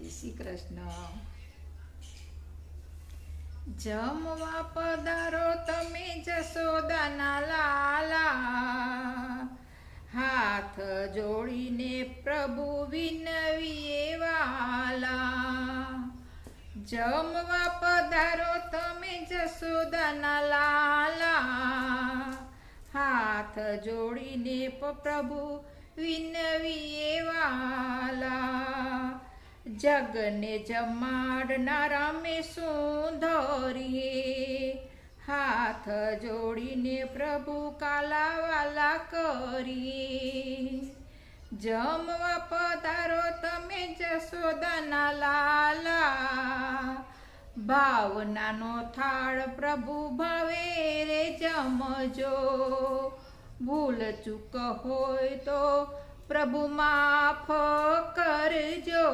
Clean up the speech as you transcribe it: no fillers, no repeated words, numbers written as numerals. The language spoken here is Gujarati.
જય શ્રી કૃષ્ણ. જમવા પધારો તમે જશોદાના લાલા, હાથ જોડીને પ્રભુ વિનવીએ વાલા. જમવા પધારો તમે જશોદાના લાલા, હાથ જોડીને પ્રભુ વિનવીએ વાલા. જગને જમાડનારા અમે સુંદરીએ, હાથ જોડીને પ્રભુ કાલાવાલા કરીએ. જમવા પધારો તમે જશોદાના લાલા, ભાવનાનો થાળ પ્રભુ ભાવે રે જમજો. ભૂલ ચૂક હોય તો પ્રભુ માફ કરજો.